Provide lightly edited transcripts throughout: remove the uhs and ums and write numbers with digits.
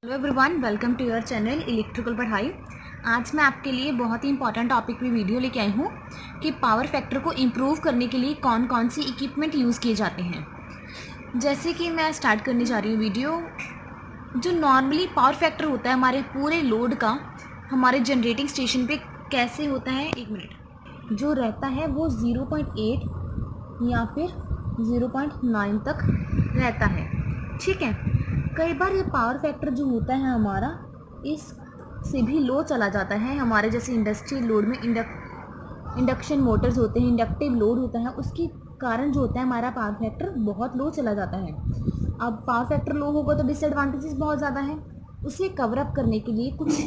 Hello everyone, welcome to your channel electrical पढ़ाई। आज मैं आपके लिए बहुत ही इंपॉर्टेंट टॉपिक पे वीडियो लेके आई हूँ कि पावर फैक्टर को इम्प्रूव करने के लिए कौन कौन सी इक्विपमेंट यूज़ किए जाते हैं। जैसे कि मैं स्टार्ट करने जा रही हूँ वीडियो। जो नॉर्मली पावर फैक्टर होता है हमारे पूरे लोड का, हमारे जनरेटिंग स्टेशन पे कैसे होता है, 1 मिनट, जो रहता है वो 0.8 या फिर 0.9 तक रहता है। ठीक है, कई बार ये पावर फैक्टर जो होता है हमारा इस से भी लो चला जाता है। हमारे जैसे इंडस्ट्रियल लोड में इंडक्शन मोटर्स होते हैं, इंडक्टिव लोड होता है, उसके कारण जो होता है हमारा पावर फैक्टर बहुत लो चला जाता है। अब पावर फैक्टर लो होगा तो डिसएडवांटेजेस बहुत ज़्यादा है। उसे कवर अप करने के लिए कुछ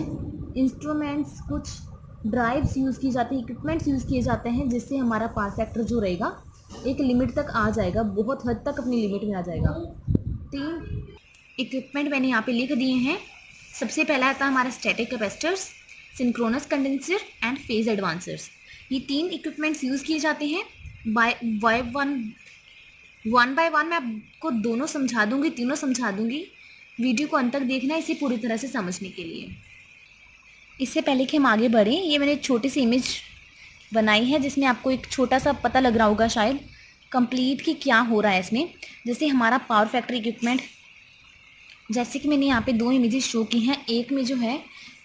इंस्ट्रूमेंट्स, कुछ ड्राइव्स यूज़ की जाती है, इक्विपमेंट्स यूज़ किए जाते हैं, जिससे हमारा पावर फैक्टर जो रहेगा एक लिमिट तक आ जाएगा, बहुत हद तक अपनी लिमिट में आ जाएगा। 3 इक्विपमेंट मैंने यहाँ पे लिख दिए हैं। सबसे पहला आता है हमारा static capacitors, synchronous condenser and phase advancers. ये 3 इक्विपमेंट्स यूज़ किए जाते हैं। वन बाय वन मैं आपको दोनों समझा दूंगी, तीनों समझा दूंगी। वीडियो को अंत तक देखना है इसे पूरी तरह से समझने के लिए। इससे पहले कि हम आगे बढ़ें, ये मैंने एक छोटी सी इमेज बनाई है जिसमें आपको एक छोटा सा पता लग रहा होगा शायद कंप्लीट कि क्या हो रहा है इसमें। जैसे हमारा पावर फैक्टर इक्विपमेंट, जैसे कि मैंने यहाँ पे 2 इमेजेस शो की हैं। एक में जो है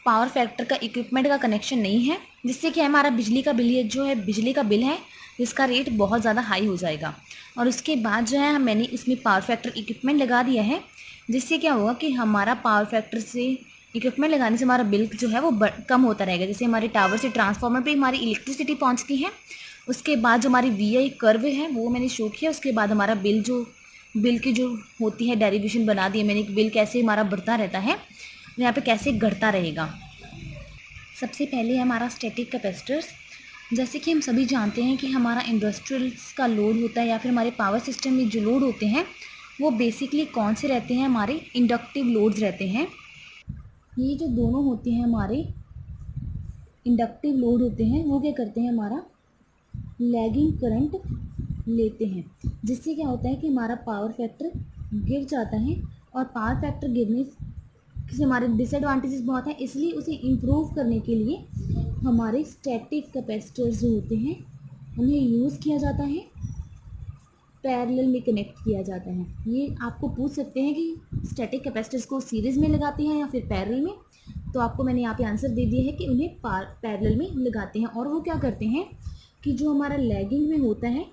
पावर फैक्टर का इक्विपमेंट का कनेक्शन नहीं है, जिससे कि हमारा बिजली का बिल, ये जो है बिजली का बिल है, जिसका रेट बहुत ज़्यादा हाई हो जाएगा। और उसके बाद जो है मैंने इसमें पावर फैक्टर इक्विपमेंट लगा दिया है, जिससे क्या होगा कि हमारा पावर फैक्टर से इक्विपमेंट लगाने से हमारा बिल जो है वो कम होता रहेगा। जैसे हमारे टावर से ट्रांसफार्मर पे हमारी इलेक्ट्रिसिटी पहुंचती है, उसके बाद जो हमारी वीआई कर्व है वो मैंने शो किया। उसके बाद हमारा बिल की जो होती है डेरिवेशन बना दी है मैंने, बिल कैसे हमारा बढ़ता रहता है, यहाँ पे कैसे घटता रहेगा। सबसे पहले है हमारा स्टैटिक कैपेसिटर्स। जैसे कि हम सभी जानते हैं कि हमारा इंडस्ट्रियल्स का लोड होता है या फिर हमारे पावर सिस्टम में जो लोड होते हैं वो बेसिकली कौन से रहते हैं, हमारे इंडक्टिव लोड्स रहते हैं। ये जो दोनों होते हैं हमारे इंडक्टिव लोड होते हैं, वो क्या करते हैं, हमारा लैगिंग करंट लेते हैं, जिससे क्या होता है कि हमारा पावर फैक्टर गिर जाता है। और पावर फैक्टर गिरने से हमारे डिसएडवांटेजेस बहुत हैं, इसलिए उसे इम्प्रूव करने के लिए हमारे स्टैटिक कैपेसिटर्स जो होते हैं उन्हें यूज़ किया जाता है, पैरेलल में कनेक्ट किया जाता है। ये आपको पूछ सकते हैं कि स्टैटिक कैपेसिटर्स को सीरीज़ में लगाते हैं या फिर पैरेलल में, तो आपको मैंने यहाँ पे आंसर दे दिया है कि उन्हें पैरेलल में लगाते हैं। और वो क्या करते हैं कि जो हमारा लैगिंग में होता है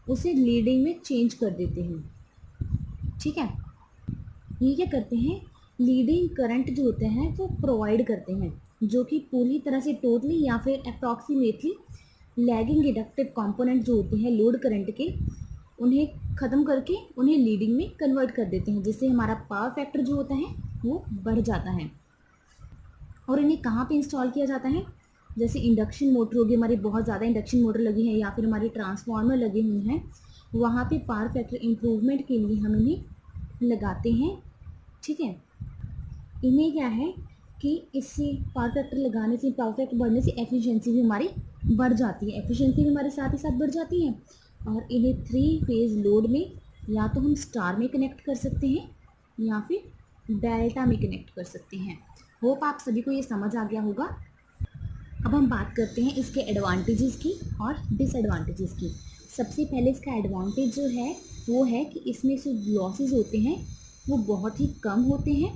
उसे लीडिंग में चेंज कर देते हैं। ठीक है, ये क्या करते हैं, लीडिंग करंट जो होते हैं वो प्रोवाइड करते हैं, जो कि पूरी तरह से टोटली या फिर अप्रॉक्सीमेटली लैगिंग इंडक्टिव कंपोनेंट जो होते हैं लोड करंट के, उन्हें ख़त्म करके उन्हें लीडिंग में कन्वर्ट कर देते हैं, जिससे हमारा पावर फैक्टर जो होता है वो बढ़ जाता है। और इन्हें कहाँ पे इंस्टॉल किया जाता है, जैसे इंडक्शन मोटर होगी, हमारी बहुत ज़्यादा इंडक्शन मोटर लगी है या फिर हमारे ट्रांसफार्मर लगे हुए हैं, वहाँ पे पावर फैक्टर इम्प्रूवमेंट के लिए हम इन्हें लगाते हैं। ठीक है, इन्हें क्या है कि इससे पावर फैक्टर लगाने से, पावर फैक्टर बढ़ने से एफिशिएंसी भी हमारी बढ़ जाती है, एफिशिएंसी भी हमारे साथ ही साथ बढ़ जाती है। और इन्हें 3 फेज लोड में या तो हम स्टार में कनेक्ट कर सकते हैं या फिर डेल्टा में कनेक्ट कर सकते हैं। होप आप सभी को ये समझ आ गया होगा। अब हम बात करते हैं इसके एडवांटेजेस की और डिसएडवांटेजेस की। सबसे पहले इसका एडवांटेज जो है वो है कि इसमें जो लॉसेस होते हैं वो बहुत ही कम होते हैं।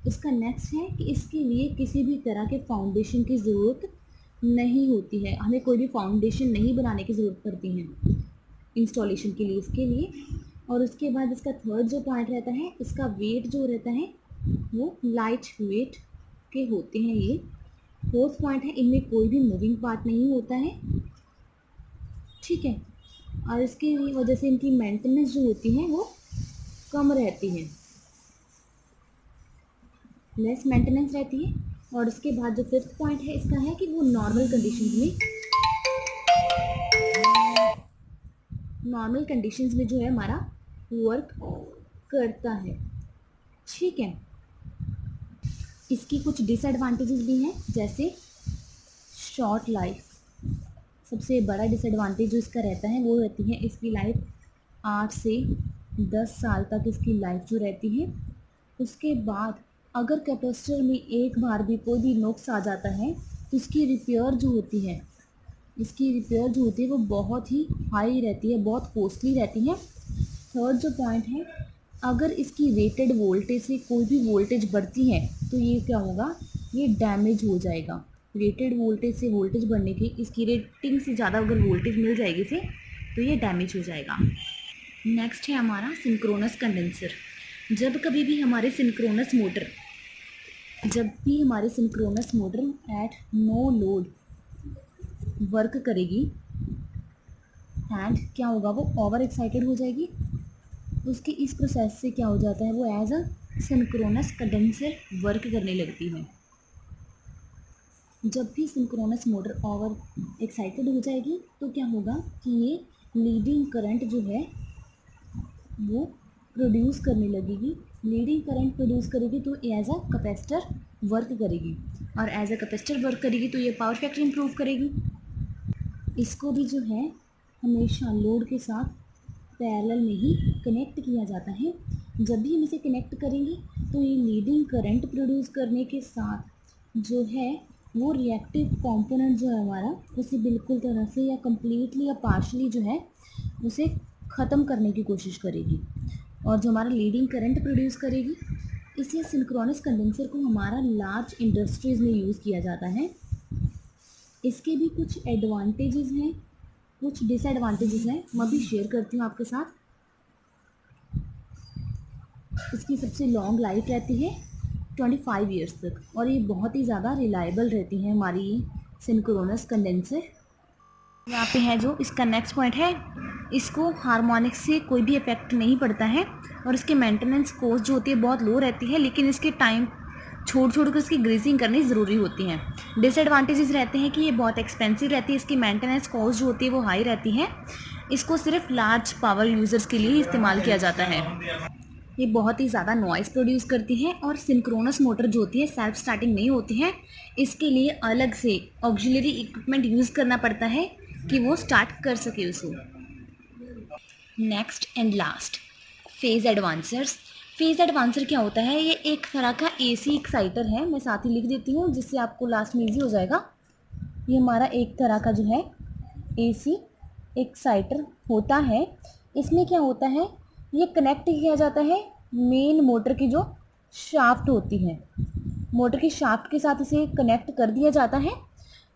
इसका नेक्स्ट है कि इसके लिए किसी भी तरह के फाउंडेशन की ज़रूरत नहीं होती है, हमें कोई भी फाउंडेशन नहीं बनाने की ज़रूरत पड़ती है इंस्टॉलेशन के लिए, इसके लिए। और उसके बाद इसका थर्ड जो पॉइंट रहता है, इसका वेट जो रहता है वो लाइट वेट के होते हैं ये। फोर्थ पॉइंट है, इनमें कोई भी मूविंग पार्ट नहीं होता है। ठीक है, और इसकी वजह से इनकी मेंटेनेंस जो होती है वो कम रहती है, लेस मेंटेनेंस रहती है। और उसके बाद जो फिफ्थ पॉइंट है इसका है कि वो नॉर्मल कंडीशंस में जो है हमारा वर्क करता है। ठीक है, इसकी कुछ डिसएडवांटेजेस भी हैं, जैसे शॉर्ट लाइफ। सबसे बड़ा डिसएडवांटेज जो इसका रहता है वो रहती है इसकी लाइफ 8 से 10 साल तक इसकी लाइफ जो रहती है। उसके बाद अगर कैपेसिटर में एक बार भी कोई भी नुक्स आ जाता है तो इसकी रिपेयर जो होती है, वो बहुत ही हाई रहती है, बहुत कॉस्टली रहती है। थर्ड जो पॉइंट है, अगर इसकी रेटेड वोल्टेज से कोई भी वोल्टेज बढ़ती है तो ये क्या होगा, ये डैमेज हो जाएगा। रेटेड वोल्टेज से वोल्टेज बढ़ने की, इसकी रेटिंग से ज़्यादा अगर वोल्टेज मिल जाएगी इसे तो ये डैमेज हो जाएगा। नेक्स्ट है हमारा सिंक्रोनस कंडेंसर। जब भी हमारे synchronous motor at no load work करेगी एंड क्या होगा, वो ओवर एक्साइटेड हो जाएगी। उसकी इस प्रोसेस से क्या हो जाता है, वो as a synchronous condenser work करने लगती है। जब भी सिंक्रोनस मोटर ओवर एक्साइटेड हो जाएगी तो क्या होगा कि ये लीडिंग करंट जो है वो प्रोड्यूस करने लगेगी। लीडिंग करंट प्रोड्यूस करेगी तो एज अ कैपेसिटर वर्क करेगी, और एज अ कैपेसिटर वर्क करेगी तो ये पावर फैक्टर इंप्रूव करेगी। इसको भी जो है हमेशा लोड के साथ पैरेलल में ही कनेक्ट किया जाता है। जब भी हम इसे कनेक्ट करेंगे तो ये लीडिंग करंट प्रोड्यूस करने के साथ जो है वो रिएक्टिव कंपोनेंट जो है हमारा, उसे बिल्कुल तरह से या कम्प्लीटली या पार्शली जो है उसे ख़त्म करने की कोशिश करेगी। और जो हमारा लीडिंग करंट प्रोड्यूस करेगी, इसे सिंक्रोनस कंडेंसर को हमारा लार्ज इंडस्ट्रीज़ में यूज़ किया जाता है। इसके भी कुछ एडवांटेजेस हैं, कुछ डिसएडवांटेजेस हैं, मैं भी शेयर करती हूँ आपके साथ। इसकी सबसे लॉन्ग लाइफ रहती है 25 ईयर्स तक, और ये बहुत ही ज़्यादा रिलायबल रहती है हमारी ये सिंक्रोनस कंडेंसर। यहाँ पे है जो इसका नेक्स्ट पॉइंट है, इसको हार्मोनिक्स से कोई भी इफेक्ट नहीं पड़ता है, और इसके मेंटेनेंस कॉस्ट जो होती है बहुत लो रहती है, लेकिन इसके टाइम छोड़ कर इसकी ग्रीसिंग करनी ज़रूरी होती है। डिसएडवांटेजेस रहते हैं कि ये बहुत एक्सपेंसिव रहती है, इसकी मेंटेनेंस कॉस्ट जो होती है वो हाई रहती है। इसको सिर्फ लार्ज पावर यूज़र्स के लिए ही इस्तेमाल किया जाता है। ये बहुत ही ज़्यादा नॉइज़ प्रोड्यूस करती है, और सिंक्रोनस मोटर जो होती है सेल्फ स्टार्टिंग नहीं होती है, इसके लिए अलग से ऑक्सिलरी इक्विपमेंट यूज़ करना पड़ता है कि वो स्टार्ट कर सके उसको। Next and last, phase advancers. Phase advancer क्या होता है, ये एक तरह का एसी एक्साइटर है। मैं साथ ही लिख देती हूँ जिससे आपको लास्ट में ईजी हो जाएगा। ये हमारा एक तरह का जो है एसी एक्साइटर होता है। इसमें क्या होता है, ये कनेक्ट किया जाता है मेन मोटर की जो शाफ्ट होती है, मोटर की शाफ्ट के साथ इसे कनेक्ट कर दिया जाता है,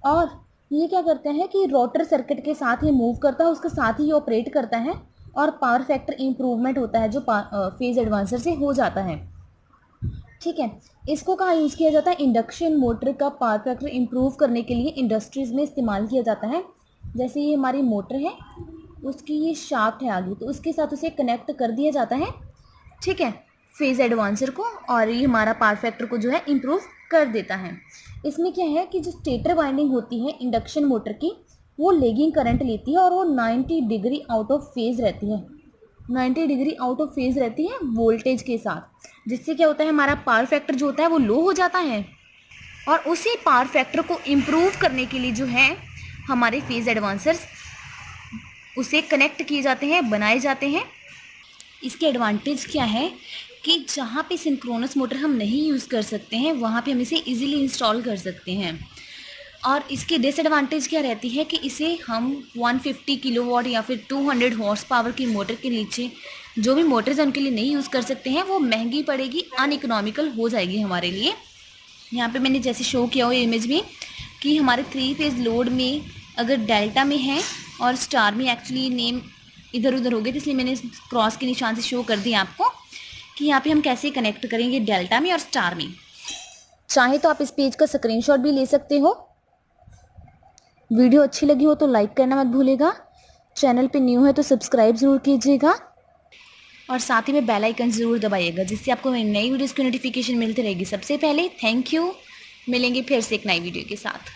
और ये क्या करता है कि रोटर सर्किट के साथ ही मूव करता है, उसके साथ ही ये ऑपरेट करता है, और पावर फैक्टर इम्प्रूवमेंट होता है जो फेज़ एडवांसर से हो जाता है। ठीक है, इसको कहाँ यूज़ किया जाता है, इंडक्शन मोटर का पावर फैक्टर इम्प्रूव करने के लिए इंडस्ट्रीज़ में इस्तेमाल किया जाता है। जैसे ये हमारी मोटर है, उसकी ये शाफ्ट है आगे, तो उसके साथ उसे कनेक्ट कर दिया जाता है, ठीक है, फेज़ एडवांसर को, और ये हमारा पावर फैक्टर को जो है इम्प्रूव कर देता है। इसमें क्या है कि जो स्टेटर वाइंडिंग होती है इंडक्शन मोटर की, वो लेगिंग करंट लेती है, और वो 90 डिग्री आउट ऑफ फेज़ रहती है, 90 डिग्री आउट ऑफ फेज़ रहती है वोल्टेज के साथ, जिससे क्या होता है हमारा पावर फैक्टर जो होता है वो लो हो जाता है, और उसी पावर फैक्टर को इम्प्रूव करने के लिए जो है हमारे फेज़ एडवांसर्स उसे कनेक्ट किए जाते हैं, बनाए जाते हैं। इसके एडवांटेज क्या है कि जहाँ पे सिंक्रोनस मोटर हम नहीं यूज़ कर सकते हैं वहाँ पे हम इसे इजीली इंस्टॉल कर सकते हैं। और इसकी डिसएडवांटेज क्या रहती है कि इसे हम 150 किलोवाट या फिर 200 हॉर्स पावर की मोटर के नीचे जो भी मोटर्स हैं उनके लिए नहीं यूज़ कर सकते हैं, वो महंगी पड़ेगी, अनइकोनॉमिकल हो जाएगी हमारे लिए। यहाँ पे मैंने जैसे शो किया हो इमेज में कि हमारे 3 फेज़ लोड में अगर डेल्टा में है और स्टार में एक्चुअली नेम इधर उधर हो गए, तो इसलिए मैंने क्रॉस के निशान से शो कर दिया आपको कि यहाँ पे हम कैसे कनेक्ट करेंगे डेल्टा में और स्टार में। चाहे तो आप इस पेज का स्क्रीनशॉट भी ले सकते हो। वीडियो अच्छी लगी हो तो लाइक करना मत भूलिएगा, चैनल पे न्यू है तो सब्सक्राइब ज़रूर कीजिएगा, और साथ ही में बेल आइकन ज़रूर दबाइएगा, जिससे आपको नई वीडियोज़ की नोटिफिकेशन मिलती रहेगी सबसे पहले। थैंक यू, मिलेंगे फिर से एक नई वीडियो के साथ।